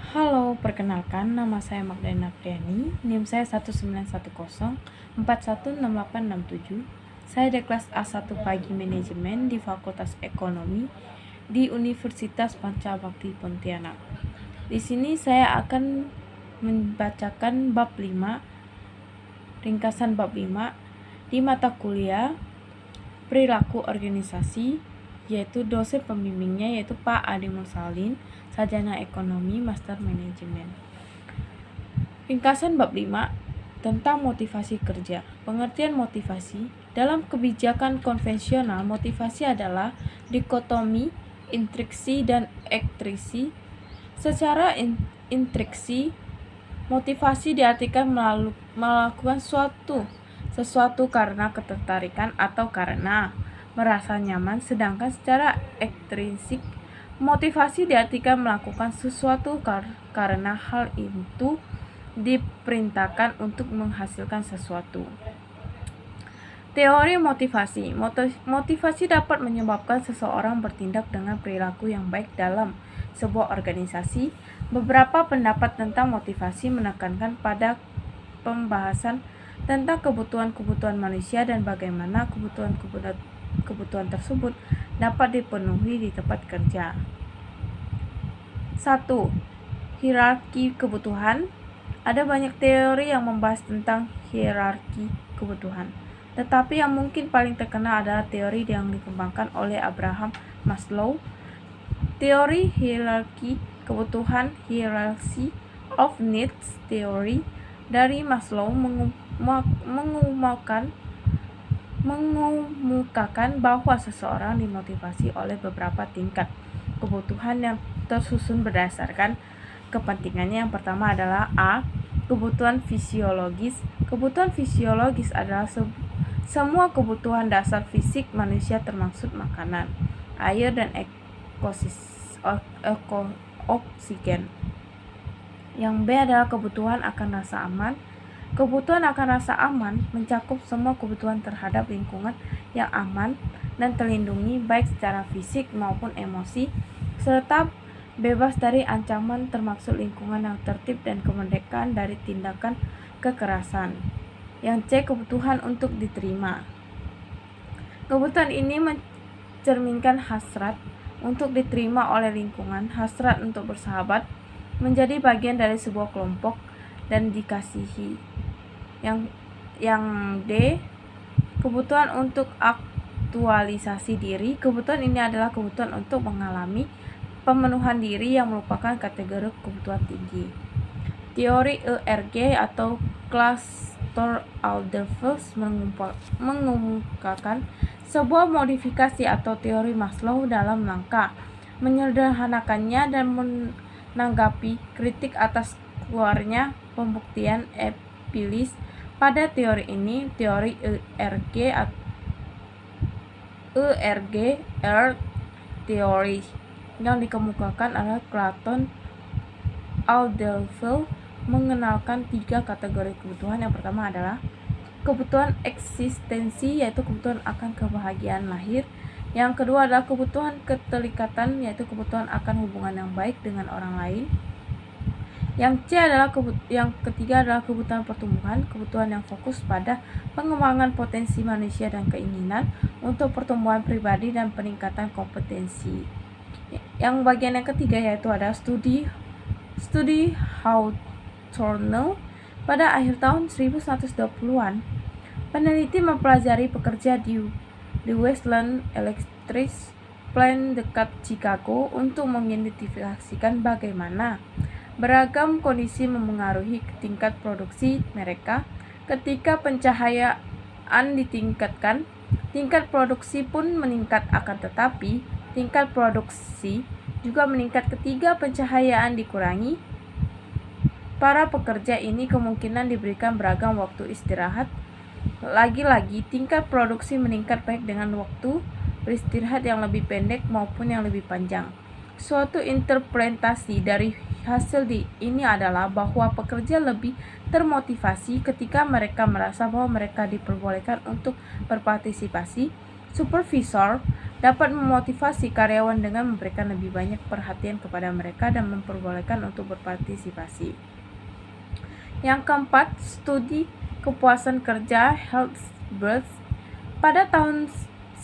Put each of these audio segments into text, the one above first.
Halo, perkenalkan nama saya Magdalena Priani, NIM saya 19104168667. Saya di kelas A1 Pagi Manajemen di Fakultas Ekonomi di Universitas Pancabakti Pontianak. Di sini saya akan membacakan bab 5, ringkasan bab 5 di mata kuliah Perilaku Organisasi, yaitu dosen pembimbingnya yaitu Pak Adi Mursalin, Sarjana Ekonomi, Master Manajemen. Ringkasan bab 5 tentang motivasi kerja. Pengertian motivasi. Dalam kebijakan konvensional, motivasi adalah dikotomi intriksi dan ekstriksi. Secara intriksi, motivasi diartikan melakukan sesuatu karena ketertarikan atau karena merasa nyaman, sedangkan secara ekstrinsik, motivasi diartikan melakukan sesuatu karena hal itu diperintahkan untuk menghasilkan sesuatu. Teori motivasi. Motivasi dapat menyebabkan seseorang bertindak dengan perilaku yang baik dalam sebuah organisasi. Beberapa pendapat tentang motivasi menekankan pada pembahasan tentang kebutuhan-kebutuhan manusia dan bagaimana kebutuhan tersebut dapat dipenuhi di tempat kerja. 1. Hierarki kebutuhan. Ada banyak teori yang membahas tentang hierarki kebutuhan, tetapi yang mungkin paling terkenal adalah teori yang dikembangkan oleh Abraham Maslow. Teori hierarki kebutuhan, Hierarchy of Needs Theory dari Maslow mengemukakan bahwa seseorang dimotivasi oleh beberapa tingkat kebutuhan yang tersusun berdasarkan kepentingannya. Yang pertama adalah A. Kebutuhan fisiologis. Kebutuhan fisiologis adalah semua kebutuhan dasar fisik manusia termasuk makanan, air, dan oksigen. Yang B adalah kebutuhan akan rasa aman. Kebutuhan akan rasa aman mencakup semua kebutuhan terhadap lingkungan yang aman dan terlindungi baik secara fisik maupun emosi, serta bebas dari ancaman termasuk lingkungan yang tertib dan kemerdekaan dari tindakan kekerasan. Yang C, kebutuhan untuk diterima. Kebutuhan ini mencerminkan hasrat untuk diterima oleh lingkungan, hasrat untuk bersahabat, menjadi bagian dari sebuah kelompok, dan dikasihi. Yang D, kebutuhan untuk aktualisasi diri. Kebutuhan ini adalah kebutuhan untuk mengalami pemenuhan diri yang merupakan kategori kebutuhan tinggi. Teori ERG atau Cluster-Alderfer's mengemukakan sebuah modifikasi atau teori Maslow dalam rangka menyederhanakannya dan menanggapi kritik atas keluarnya pembuktian empiris pada teori ini. Teori ERG teori yang dikemukakan adalah Clayton Alderfer mengenalkan 3 kategori kebutuhan. Yang pertama adalah kebutuhan eksistensi, yaitu kebutuhan akan kebahagiaan lahir. Yang kedua adalah kebutuhan keterikatan, yaitu kebutuhan akan hubungan yang baik dengan orang lain. Yang ketiga adalah kebutuhan pertumbuhan, kebutuhan yang fokus pada pengembangan potensi manusia dan keinginan untuk pertumbuhan pribadi dan peningkatan kompetensi. Yang bagian yang ketiga yaitu ada studi Hawthorne. Pada akhir tahun 1920-an, peneliti mempelajari pekerja di Westland Electric Plant dekat Chicago untuk mengidentifikasikan bagaimana beragam kondisi memengaruhi tingkat produksi mereka. Ketika pencahayaan ditingkatkan, tingkat produksi pun meningkat, akan tetapi tingkat produksi juga meningkat ketika pencahayaan dikurangi. Para pekerja ini kemungkinan diberikan beragam waktu istirahat. Lagi-lagi, tingkat produksi meningkat baik dengan waktu beristirahat yang lebih pendek maupun yang lebih panjang. Suatu interpretasi dari hasil ini adalah bahwa pekerja lebih termotivasi ketika mereka merasa bahwa mereka diperbolehkan untuk berpartisipasi. Supervisor dapat memotivasi karyawan dengan memberikan lebih banyak perhatian kepada mereka dan memperbolehkan untuk berpartisipasi. Yang keempat, studi kepuasan kerja Herzberg. Pada tahun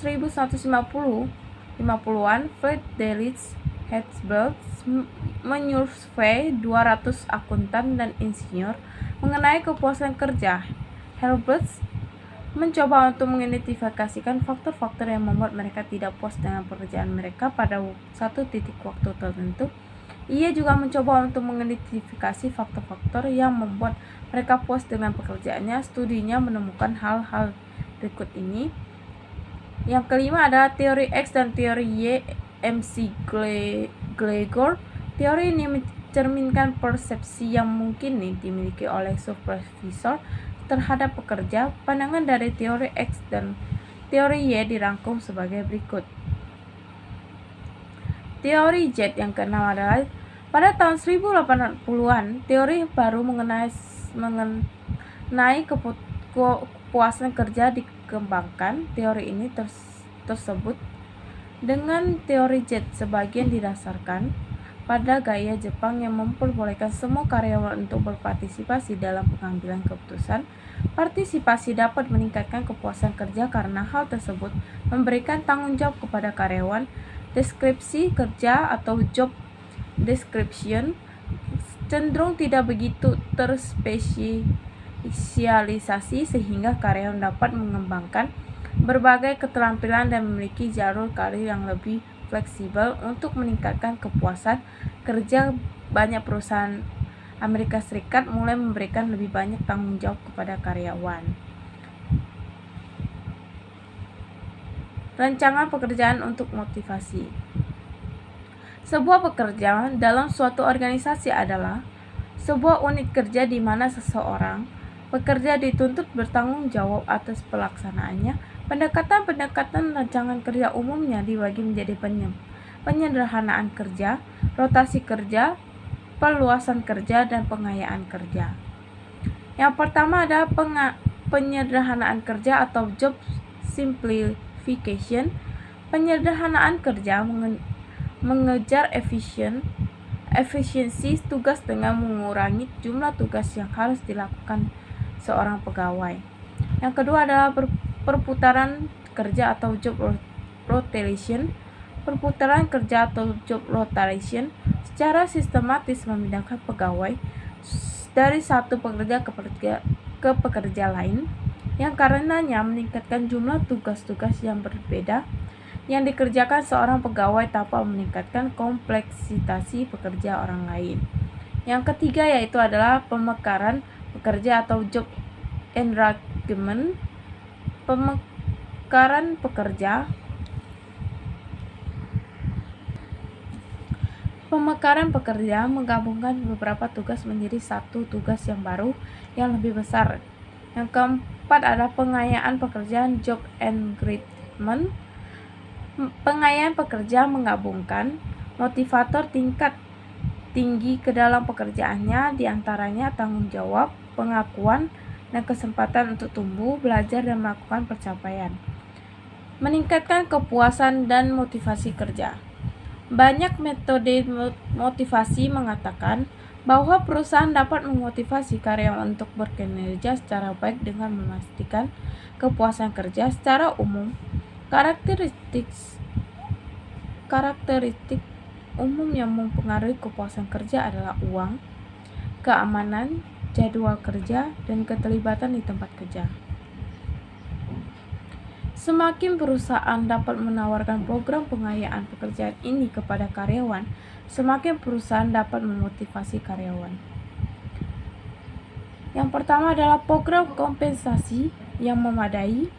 1950-an, Friedrich Herzberg menyurvei 200 akuntan dan insinyur mengenai kepuasan kerja. Herzberg mencoba untuk mengidentifikasikan faktor-faktor yang membuat mereka tidak puas dengan pekerjaan mereka pada satu titik waktu tertentu. Ia juga mencoba untuk mengidentifikasi faktor-faktor yang membuat mereka puas dengan pekerjaannya. Studinya menemukan hal-hal berikut ini. Yang kelima adalah teori X dan teori Y Gregor. Teori ini mencerminkan persepsi yang mungkin dimiliki oleh supervisor terhadap pekerja. Pandangan dari teori X dan teori Y dirangkum sebagai berikut. Teori Z yang keenam adalah pada tahun 1880-an, teori baru mengenai kepuasan kerja dikembangkan. Teori ini tersebut dengan teori Z sebagian didasarkan pada gaya Jepang yang memperbolehkan semua karyawan untuk berpartisipasi dalam pengambilan keputusan. Partisipasi dapat meningkatkan kepuasan kerja karena hal tersebut memberikan tanggung jawab kepada karyawan. Deskripsi kerja atau job description cenderung tidak begitu terspesialisasi sehingga karyawan dapat mengembangkan berbagai keterampilan dan memiliki jalur karir yang lebih fleksibel. Untuk meningkatkan kepuasan kerja, banyak perusahaan Amerika Serikat mulai memberikan lebih banyak tanggung jawab kepada karyawan. Rancangan pekerjaan untuk motivasi. Sebuah pekerjaan dalam suatu organisasi adalah sebuah unit kerja di mana seseorang pekerja dituntut bertanggung jawab atas pelaksanaannya. Pendekatan-pendekatan rancangan kerja umumnya dibagi menjadi penyederhanaan kerja, rotasi kerja, perluasan kerja, dan pengayaan kerja. Yang pertama adalah penyederhanaan kerja atau job simplification. Penyederhanaan kerja mengejar efisiensi tugas dengan mengurangi jumlah tugas yang harus dilakukan seorang pegawai. Yang kedua adalah perputaran kerja atau job rotation. Perputaran kerja atau job rotation secara sistematis memindahkan pegawai dari satu pekerja ke pekerja lain, yang karenanya meningkatkan jumlah tugas-tugas yang berbeda yang dikerjakan seorang pegawai tanpa meningkatkan kompleksitas pekerja orang lain. Yang ketiga yaitu adalah pemekaran pekerja atau job enlargement. Pemekaran pekerja menggabungkan beberapa tugas menjadi satu tugas yang baru yang lebih besar. Yang keempat adalah pengayaan pekerjaan job engagement. Pengayaan pekerja menggabungkan motivator tingkat tinggi ke dalam pekerjaannya, diantaranya tanggung jawab, pengakuan, dan kesempatan untuk tumbuh, belajar, dan melakukan pencapaian. Meningkatkan kepuasan dan motivasi kerja. Banyak metode motivasi mengatakan bahwa perusahaan dapat memotivasi karyawan untuk berkinerja secara baik dengan memastikan kepuasan kerja. Secara umum, karakteristik umum yang mempengaruhi kepuasan kerja adalah uang, keamanan, jadwal kerja, dan keterlibatan di tempat kerja. Semakin perusahaan dapat menawarkan program pengayaan pekerjaan ini kepada karyawan, semakin perusahaan dapat memotivasi karyawan. Yang pertama adalah program kompensasi yang memadai.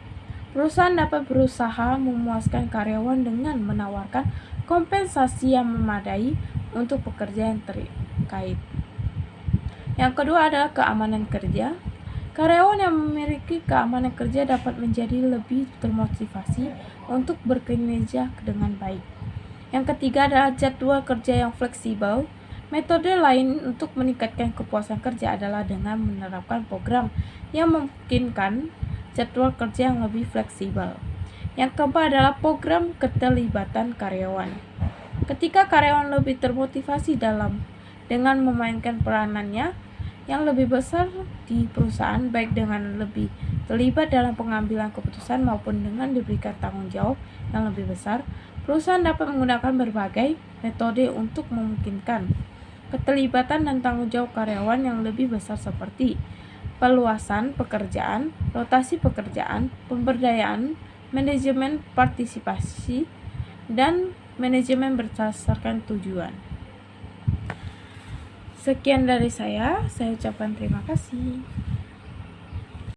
Perusahaan dapat berusaha memuaskan karyawan dengan menawarkan kompensasi yang memadai untuk pekerja yang terkait. Yang kedua adalah keamanan kerja. Karyawan yang memiliki keamanan kerja dapat menjadi lebih termotivasi untuk berkinerja dengan baik. Yang ketiga adalah jadwal kerja yang fleksibel. Metode lain untuk meningkatkan kepuasan kerja adalah dengan menerapkan program yang memungkinkan jadwal kerja yang lebih fleksibel. Yang keempat adalah program keterlibatan karyawan. Ketika karyawan lebih termotivasi dengan memainkan peranannya yang lebih besar di perusahaan, baik dengan lebih terlibat dalam pengambilan keputusan maupun dengan diberikan tanggung jawab yang lebih besar, perusahaan dapat menggunakan berbagai metode untuk memungkinkan keterlibatan dan tanggung jawab karyawan yang lebih besar seperti perluasan pekerjaan, rotasi pekerjaan, pemberdayaan, manajemen partisipasi, dan manajemen berdasarkan tujuan. Sekian dari saya ucapkan terima kasih.